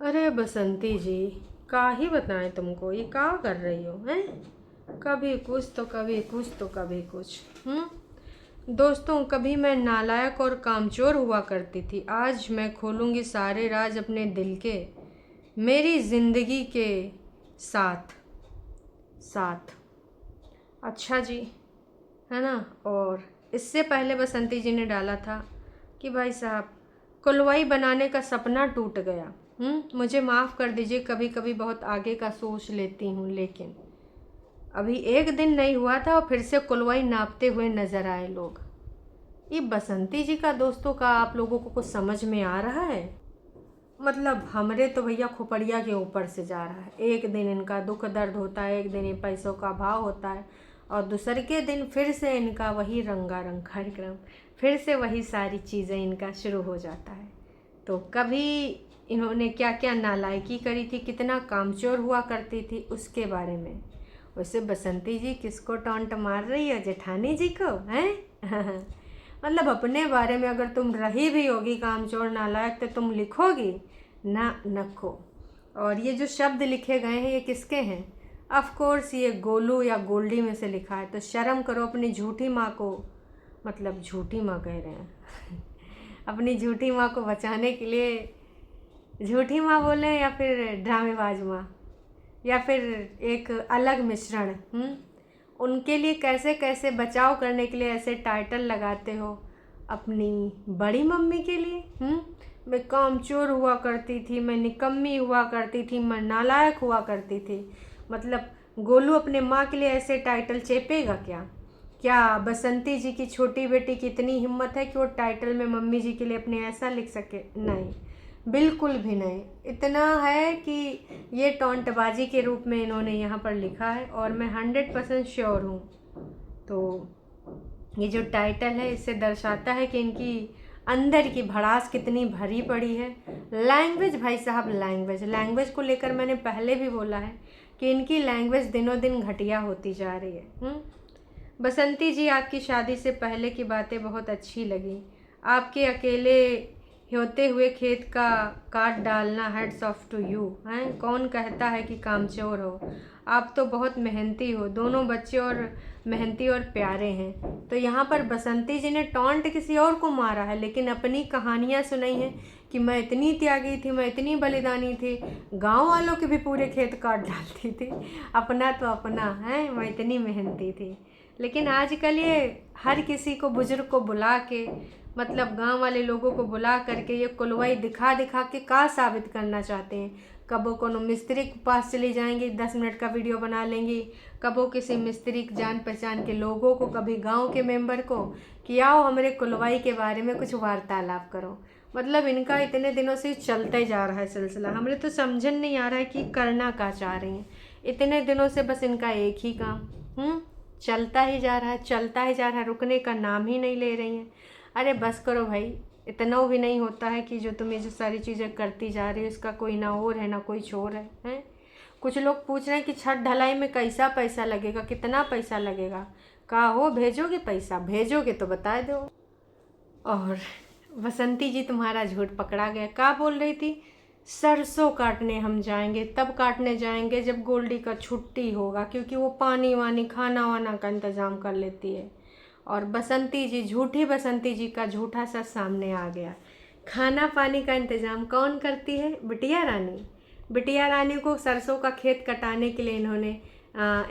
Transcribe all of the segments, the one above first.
अरे बसंती जी, का ही बताएं तुमको, ये का कर रही हो हैं? कभी कुछ तो कभी कुछ तो कभी कुछ। दोस्तों, कभी मैं नालायक और कामचोर हुआ करती थी, आज मैं खोलूंगी सारे राज अपने दिल के, मेरी जिंदगी के साथ साथ। अच्छा जी, है ना। और इससे पहले बसंती जी ने डाला था कि भाई साहब, कुलवई बनाने का सपना टूट गया। मुझे माफ़ कर दीजिए, कभी कभी बहुत आगे का सोच लेती हूँ, लेकिन अभी एक दिन नहीं हुआ था और फिर से कुलवई नापते हुए नजर आए लोग। ये बसंती जी का दोस्तों का आप लोगों को कुछ समझ में आ रहा है? मतलब हमरे तो भैया खोपड़िया के ऊपर से जा रहा है। एक दिन इनका दुख दर्द होता है, एक दिन ये पैसों का भाव होता है, और दूसरे के दिन फिर से इनका वही रंगारंग कार्यक्रम, फिर से वही सारी चीज़ें इनका शुरू हो जाता है। तो कभी इन्होंने क्या क्या नालायकी करी थी, कितना कामचोर हुआ करती थी, उसके बारे में। वैसे बसंती जी किसको टॉन्ट मार रही है, जेठानी जी को हैं? मतलब अपने बारे में अगर तुम रही भी होगी कामचोर नालायक तो तुम लिखोगी ना, नको। और ये जो शब्द लिखे गए हैं ये किसके हैं? ऑफ कोर्स ये गोलू या गोल्डी में से लिखा है। तो शर्म करो अपनी झूठी माँ को, मतलब झूठी माँ कह रहे हैं अपनी झूठी माँ को बचाने के लिए झूठी माँ बोले या फिर ड्रामेबाज माँ, या फिर एक अलग मिश्रण। उनके लिए कैसे कैसे बचाव करने के लिए ऐसे टाइटल लगाते हो अपनी बड़ी मम्मी के लिए। मैं कामचोर हुआ करती थी, मैं निकम्मी हुआ करती थी, मैं नालायक हुआ करती थी। मतलब गोलू अपने माँ के लिए ऐसे टाइटल चेपेगा क्या? क्या बसंती जी की छोटी बेटी की इतनी हिम्मत है कि वो टाइटल में मम्मी जी के लिए अपने ऐसा लिख सके? नहीं, बिल्कुल भी नहीं। इतना है कि ये टॉन्टबाजी के रूप में इन्होंने यहाँ पर लिखा है और मैं 100% श्योर हूँ। तो ये जो टाइटल है इससे दर्शाता है कि इनकी अंदर की भड़ास कितनी भरी पड़ी है। लैंग्वेज भाई साहब, लैंग्वेज लैंग्वेज को लेकर मैंने पहले भी बोला है कि इनकी लैंग्वेज दिनों दिन घटिया होती जा रही है। बसंती जी, आपकी शादी से पहले की बातें बहुत अच्छी लगी। आपके अकेले होते हुए खेत का काट डालना, हेड्स ऑफ टू यू। हैं, कौन कहता है कि कामचोर हो? आप तो बहुत मेहनती हो, दोनों बच्चे और मेहनती और प्यारे हैं। तो यहाँ पर बसंती जी ने टॉन्ट किसी और को मारा है, लेकिन अपनी कहानियाँ सुनाई हैं कि मैं इतनी त्यागी थी, मैं इतनी बलिदानी थी, गांव वालों के भी पूरे खेत काट डालती थी, अपना तो अपना है, मैं इतनी मेहनती थी। लेकिन आजकल ये हर किसी को, बुजुर्ग को बुला के, मतलब गांव वाले लोगों को बुला करके ये कुलवाई दिखा दिखा के का साबित करना चाहते हैं। कबो कोनो मिस्त्री के पास चली जाएंगी, 10 मिनट का वीडियो बना लेंगी, कबो किसी मिस्त्री जान पहचान के लोगों को, कभी गांव के मेंबर को, कि आओ हमारे कुलवाई के बारे में कुछ वार्तालाप करो। मतलब इनका इतने दिनों से चलते जा रहा है सिलसिला। हमें तो समझन नहीं आ रहा है कि करना क्या चाह रही हैं। इतने दिनों से बस इनका एक ही काम चलता ही जा रहा है, चलता ही जा रहा है, रुकने का नाम ही नहीं ले रही हैं। अरे बस करो भाई, इतना भी नहीं होता है कि जो तुम ये जो सारी चीज़ें करती जा रही हो इसका कोई ना और है ना कोई छोर है? कुछ लोग पूछ रहे हैं कि छत ढलाई में कैसा पैसा लगेगा, कितना पैसा लगेगा? कहा हो भेजोगे पैसा? भेजोगे तो बता दो। और बसंती जी, तुम्हारा झूठ पकड़ा गया। क्या बोल रही थी? सरसों काटने हम जाएंगे, तब काटने जाएंगे जब गोल्डी का छुट्टी होगा, क्योंकि वो पानी वानी खाना वाना का इंतज़ाम कर लेती है। और बसंती जी, झूठी बसंती जी का झूठा सा सामने आ गया। खाना पानी का इंतज़ाम कौन करती है? बिटिया रानी। बिटिया रानी को सरसों का खेत कटाने के लिए इन्होंने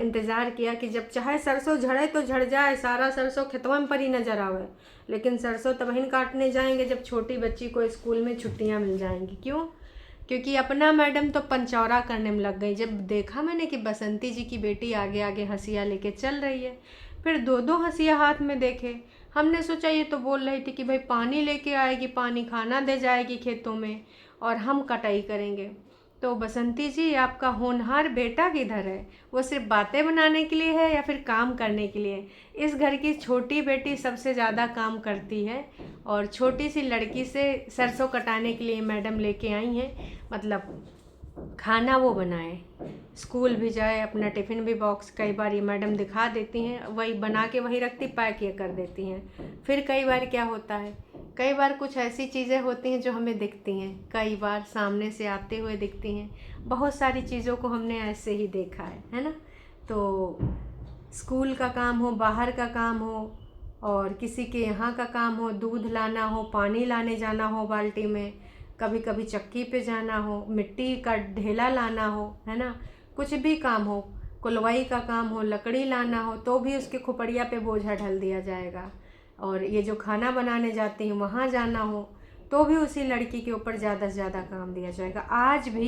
इंतज़ार किया कि जब चाहे सरसों झड़े तो झड़ जाए, सारा सरसों खेतवा में परी नजर आवे, लेकिन सरसों तब ही काटने जाएंगे जब छोटी बच्ची को स्कूल में छुट्टियां मिल जाएंगी। क्यों? क्योंकि अपना मैडम तो पंचौरा करने में लग गई। जब देखा मैंने कि बसंती जी की बेटी आगे आगे हंसिया लेके चल रही है, फिर दो दो हंसिया हाथ में देखे, हमने सोचा ये तो बोल रही थी कि भाई पानी लेके आएगी, पानी खाना दे जाएगी खेतों में और हम कटाई करेंगे। तो बसंती जी, आपका होनहार बेटा किधर है? वो सिर्फ बातें बनाने के लिए है या फिर काम करने के लिए? इस घर की छोटी बेटी सबसे ज़्यादा काम करती है और छोटी सी लड़की से सरसों कटाने के लिए मैडम लेके आई हैं। मतलब खाना वो बनाए, स्कूल भी जाए, अपना टिफ़िन भी बॉक्स कई बार ये मैडम दिखा देती हैं, वही बना के वही रखती, पैक ये कर देती हैं। फिर कई बार क्या होता है, कई बार कुछ ऐसी चीज़ें होती हैं जो हमें दिखती हैं, कई बार सामने से आते हुए दिखती हैं। बहुत सारी चीज़ों को हमने ऐसे ही देखा है ना। तो स्कूल का काम हो, बाहर का काम हो, और किसी के यहाँ का काम हो, दूध लाना हो, पानी लाने जाना हो बाल्टी में, कभी कभी चक्की पे जाना हो, मिट्टी का ढेला लाना हो, है ना, कुछ भी काम हो, कुलवाई का काम हो, लकड़ी लाना हो, तो भी उसके खोपड़िया पे बोझा ढल दिया जाएगा। और ये जो खाना बनाने जाती हैं वहाँ जाना हो तो भी उसी लड़की के ऊपर ज़्यादा से ज़्यादा काम दिया जाएगा। आज भी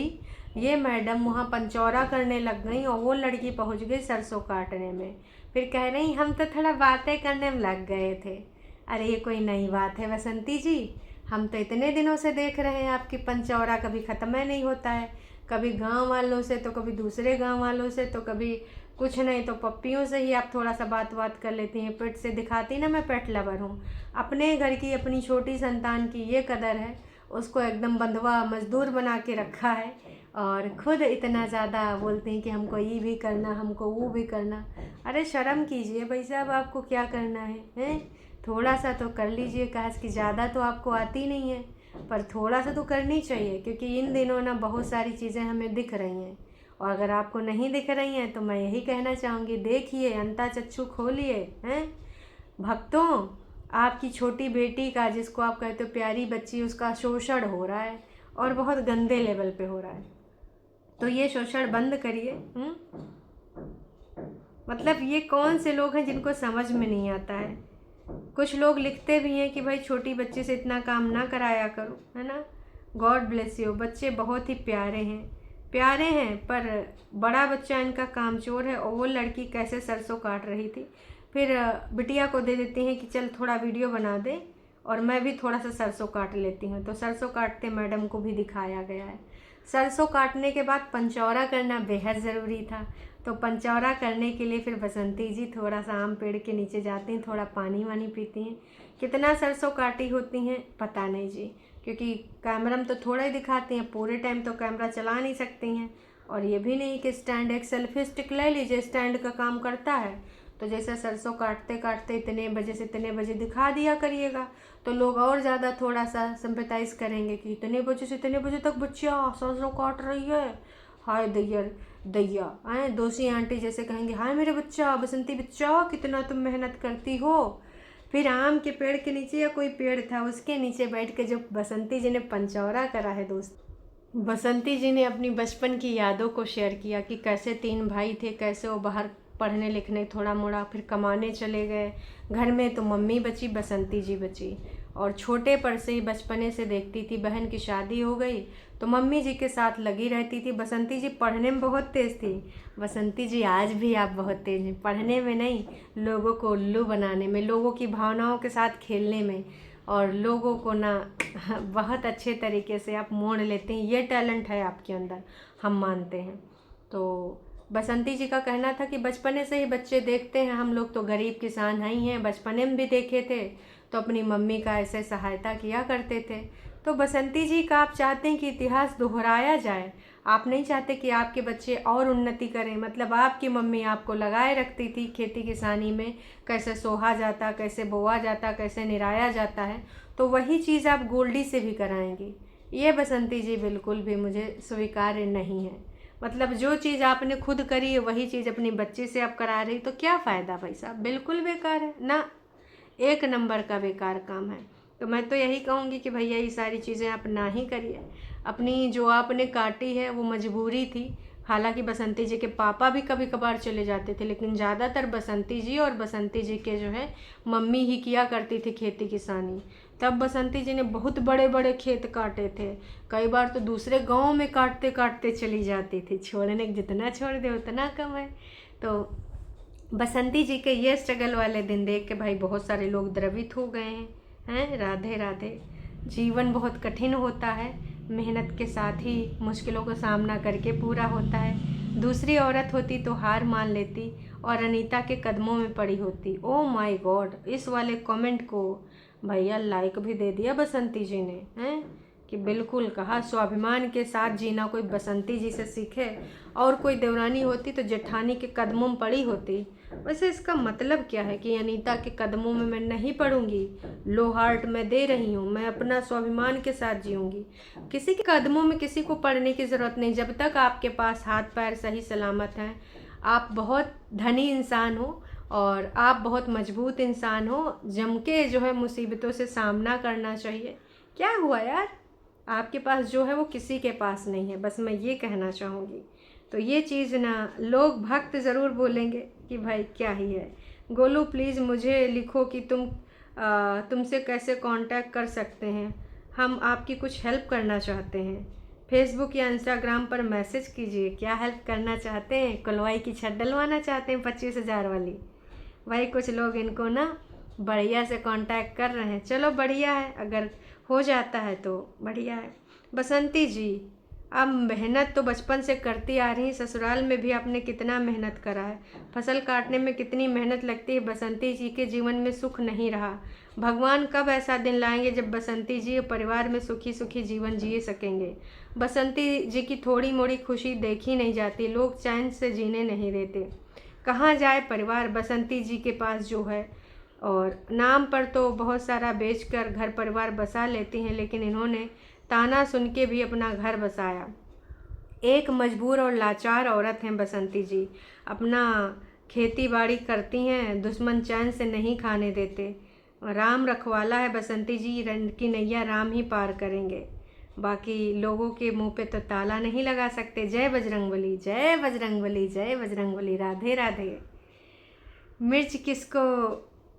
ये मैडम वहाँ पंचौरा करने लग गई और वो लड़की पहुँच गई सरसों काटने में। फिर कह रही हम तो थोड़ा बातें करने में लग गए थे। अरे ये कोई नई बात है बसंती जी, हम तो इतने दिनों से देख रहे हैं आपकी पंचौरा कभी ख़त्म ही नहीं होता है। कभी गांव वालों से तो कभी दूसरे गांव वालों से तो कभी कुछ नहीं तो पप्पियों से ही आप थोड़ा सा बात कर लेती हैं। पेट से दिखाती ना मैं पेट लवर हूँ। अपने घर की अपनी छोटी संतान की ये कदर है, उसको एकदम बंधुआ मजदूर बना के रखा है और खुद इतना ज़्यादा बोलते हैं कि हमको ये भी करना, हमको वो भी करना। अरे शर्म कीजिए भाई साहब, आपको क्या करना है? थोड़ा सा तो कर लीजिए, काश कि ज़्यादा तो आपको आती नहीं है, पर थोड़ा सा तो करनी चाहिए, क्योंकि इन दिनों ना बहुत सारी चीज़ें हमें दिख रही हैं। और अगर आपको नहीं दिख रही हैं तो मैं यही कहना चाहूँगी, देखिए, अंता चक्षु खोलिए। हैं भक्तों, आपकी छोटी बेटी का, जिसको आप कहते हो प्यारी बच्ची, उसका शोषण हो रहा है और बहुत गंदे लेवल पे हो रहा है। तो ये शोषण बंद करिए। मतलब ये कौन से लोग हैं जिनको समझ में नहीं आता है। कुछ लोग लिखते भी हैं कि भाई छोटी बच्ची से इतना काम ना कराया करो, है ना। God bless you. बच्चे बहुत ही प्यारे हैं, पर बड़ा बच्चा इनका कामचोर है। और वो लड़की कैसे सरसों काट रही थी, फिर बिटिया को दे देती हैं कि चल थोड़ा वीडियो बना दे और मैं भी थोड़ा सा सरसों काट लेती हूँ। तो सरसों काटते मैडम को भी दिखाया गया है। सरसों काटने के बाद पंचौरा करना बेहद ज़रूरी था। तो पंचौरा करने के लिए फिर बसंती जी थोड़ा सा आम पेड़ के नीचे जाती हैं, थोड़ा पानी वानी पीती हैं। कितना सरसों काटी होती हैं पता नहीं जी, क्योंकि कैमरा में तो थोड़ा ही दिखाती हैं, पूरे टाइम तो कैमरा चला नहीं सकती हैं। और ये भी नहीं कि स्टैंड, एक सेल्फी स्टिक ले लीजिए, स्टैंड का काम करता है। तो जैसे सरसों काटते काटते इतने बजे से इतने बजे दिखा दिया करिएगा, तो लोग और ज़्यादा थोड़ा सा सिंपैथाइज करेंगे कि इतने बजे से इतने बजे तक बच्चिया सरसों काट रही है, हाय दैया आए। दोषी आंटी जैसे कहेंगे, हाय मेरे बच्चा, बसंती बच्चा, कितना तुम मेहनत करती हो। फिर आम के पेड़ के नीचे या कोई पेड़ था उसके नीचे बैठ के जो बसंती जी ने पंचौरा करा है दोस्त, बसंती जी ने अपनी बचपन की यादों को शेयर किया कि कैसे 3 भाई थे, कैसे वो बाहर पढ़ने लिखने थोड़ा मोड़ा फिर कमाने चले गए। घर में तो मम्मी बची, बसंती जी बची। और छोटे पर से ही बचपने से देखती थी, बहन की शादी हो गई तो मम्मी जी के साथ लगी रहती थी। बसंती जी पढ़ने में बहुत तेज़ थी। बसंती जी आज भी आप बहुत तेज़ हैं, पढ़ने में नहीं, लोगों को उल्लू बनाने में, लोगों की भावनाओं के साथ खेलने में, और लोगों को ना बहुत अच्छे तरीके से आप मोड़ लेते हैं। ये टैलेंट है आपके अंदर, हम मानते हैं। तो बसंती जी का कहना था कि बचपने से ही बच्चे देखते हैं, हम लोग तो गरीब किसान ही हैं, बचपने में भी देखे थे तो अपनी मम्मी का ऐसे सहायता किया करते थे। तो बसंती जी का आप चाहते हैं कि इतिहास दोहराया जाए, आप नहीं चाहते कि आपके बच्चे और उन्नति करें। मतलब आपकी मम्मी आपको लगाए रखती थी खेती किसानी में, कैसे सोहा जाता, कैसे बोआ जाता, कैसे निराया जाता है, तो वही चीज़ आप गोल्डी से भी कराएंगी। ये बसंती जी बिल्कुल भी मुझे स्वीकार्य नहीं है। मतलब जो चीज़ आपने खुद करी है वही चीज़ अपनी बच्ची से आप करा रही, तो क्या फ़ायदा भाई साहब, बिल्कुल बेकार है ना, एक नंबर का बेकार काम है। तो मैं तो यही कहूँगी कि भैया ये सारी चीज़ें आप ना ही करिए। अपनी जो आपने काटी है वो मजबूरी थी। हालांकि बसंती जी के पापा भी कभी कभार चले जाते थे, लेकिन ज़्यादातर बसंती जी और बसंती जी के जो है मम्मी ही किया करती थी खेती किसानी। तब बसंती जी ने बहुत बड़े बड़े खेत काटे थे, कई बार तो दूसरे गांव में काटते काटते चली जाती थी। छोड़ने जितना छोड़ दे उतना कम है। तो बसंती जी के ये स्ट्रगल वाले दिन देख के भाई बहुत सारे लोग द्रवित हो गए हैं। राधे राधे। जीवन बहुत कठिन होता है, मेहनत के साथ ही मुश्किलों का सामना करके पूरा होता है। दूसरी औरत होती तो हार मान लेती और अनीता के कदमों में पड़ी होती। ओ माय गॉड, इस वाले कमेंट को भैया लाइक भी दे दिया बसंती जी ने, हैं कि बिल्कुल कहा, स्वाभिमान के साथ जीना कोई बसंती जी से सीखे, और कोई देवरानी होती तो जेठानी के कदमों में पड़ी होती। वैसे इसका मतलब क्या है कि अनीता के कदमों में मैं नहीं पड़ूंगी। लो हार्ट मैं दे रही हूँ, मैं अपना स्वाभिमान के साथ जीऊँगी। किसी के कदमों में किसी को पड़ने की ज़रूरत नहीं, जब तक आपके पास हाथ पैर सही सलामत हैं। आप बहुत धनी इंसान हो और आप बहुत मजबूत इंसान हो, जम के जो है मुसीबतों से सामना करना चाहिए। क्या हुआ यार, आपके पास जो है वो किसी के पास नहीं है, बस मैं ये कहना चाहूँगी। तो ये चीज़ ना लोग भक्त ज़रूर बोलेंगे कि भाई क्या ही है। गोलू प्लीज़ मुझे लिखो कि तुमसे कैसे कांटेक्ट कर सकते हैं, हम आपकी कुछ हेल्प करना चाहते हैं। फेसबुक या इंस्टाग्राम पर मैसेज कीजिए। क्या हेल्प करना चाहते हैं? कुलवाई की छत डलवाना चाहते हैं 25,000 वाली? भाई कुछ लोग इनको ना बढ़िया से कांटेक्ट कर रहे हैं। चलो बढ़िया है, अगर हो जाता है तो बढ़िया है। बसंती जी, अब मेहनत तो बचपन से करती आ रही, ससुराल में भी आपने कितना मेहनत करा है। फसल काटने में कितनी मेहनत लगती है। बसंती जी के जीवन में सुख नहीं रहा। भगवान कब ऐसा दिन लाएंगे जब बसंती जी परिवार में सुखी सुखी जीवन जिए सकेंगे। बसंती जी की थोड़ी मोड़ी खुशी देखी नहीं जाती, लोग चैन से जीने नहीं देते। कहाँ जाए परिवार बसंती जी के पास जो है, और नाम पर तो बहुत सारा बेचकर घर परिवार बसा लेती हैं, लेकिन इन्होंने ताना सुन के भी अपना घर बसाया। एक मजबूर और लाचार औरत हैं बसंती जी। अपना खेती बाड़ी करती हैं, दुश्मन चैन से नहीं खाने देते। राम रखवाला है बसंती जी, रन की नैया राम ही पार करेंगे। बाकी लोगों के मुंह पे तो ताला नहीं लगा सकते। जय बजरंगबली, जय बजरंगबली, जय बजरंगबली, राधे राधे। मिर्च किसको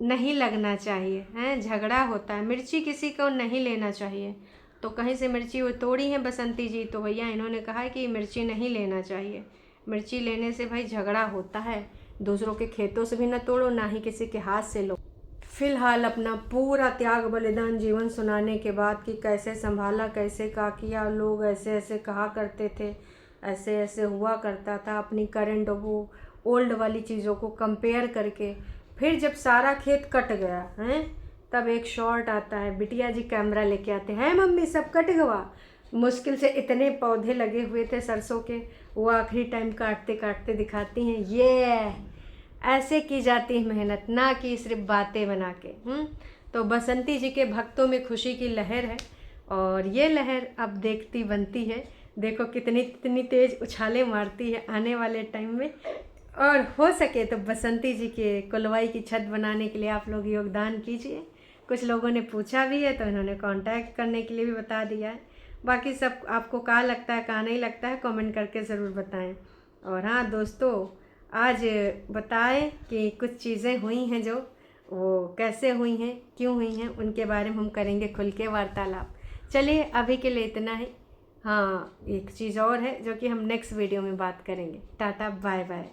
नहीं लगना चाहिए हैं? झगड़ा होता है, मिर्ची किसी को नहीं लेना चाहिए। तो कहीं से मिर्ची वो तोड़ी है बसंती जी, तो भैया इन्होंने कहा है कि मिर्ची नहीं लेना चाहिए। मिर्ची लेने से भाई झगड़ा होता है। दूसरों के खेतों से भी ना तोड़ो, ना ही किसी के हाथ से लो। फिलहाल अपना पूरा त्याग बलिदान जीवन सुनाने के बाद कि कैसे संभाला, कैसे क्या किया, लोग ऐसे ऐसे कहा करते थे, ऐसे ऐसे हुआ करता था, अपनी करंट वो ओल्ड वाली चीज़ों को कंपेयर करके। फिर जब सारा खेत कट गया हैं, तब एक शॉट आता है, बिटिया जी कैमरा लेके आते हैं, मम्मी सब कट गया। मुश्किल से इतने पौधे लगे हुए थे सरसों के, वो आखिरी टाइम काटते काटते दिखाती हैं। ये ऐसे की जाती है मेहनत, ना कि सिर्फ बातें बना के। तो बसंती जी के भक्तों में खुशी की लहर है, और ये लहर अब देखती बनती है। देखो कितनी तेज़ उछाले मारती है आने वाले टाइम में। और हो सके तो बसंती जी के कुलवाई की छत बनाने के लिए आप लोग योगदान कीजिए। कुछ लोगों ने पूछा भी है तो इन्होंने कांटेक्ट करने के लिए भी बता दिया है। बाकी सब आपको क्या लगता है क्या नहीं लगता है कमेंट करके ज़रूर बताएं। और हाँ दोस्तों, आज बताएं कि कुछ चीज़ें हुई हैं जो वो कैसे हुई हैं, क्यों हुई हैं, उनके बारे में हम करेंगे खुल के वार्तालाप। चलिए अभी के लिए इतना ही। हाँ, एक चीज़ और है जो कि हम नेक्स्ट वीडियो में बात करेंगे। Tata bye bye.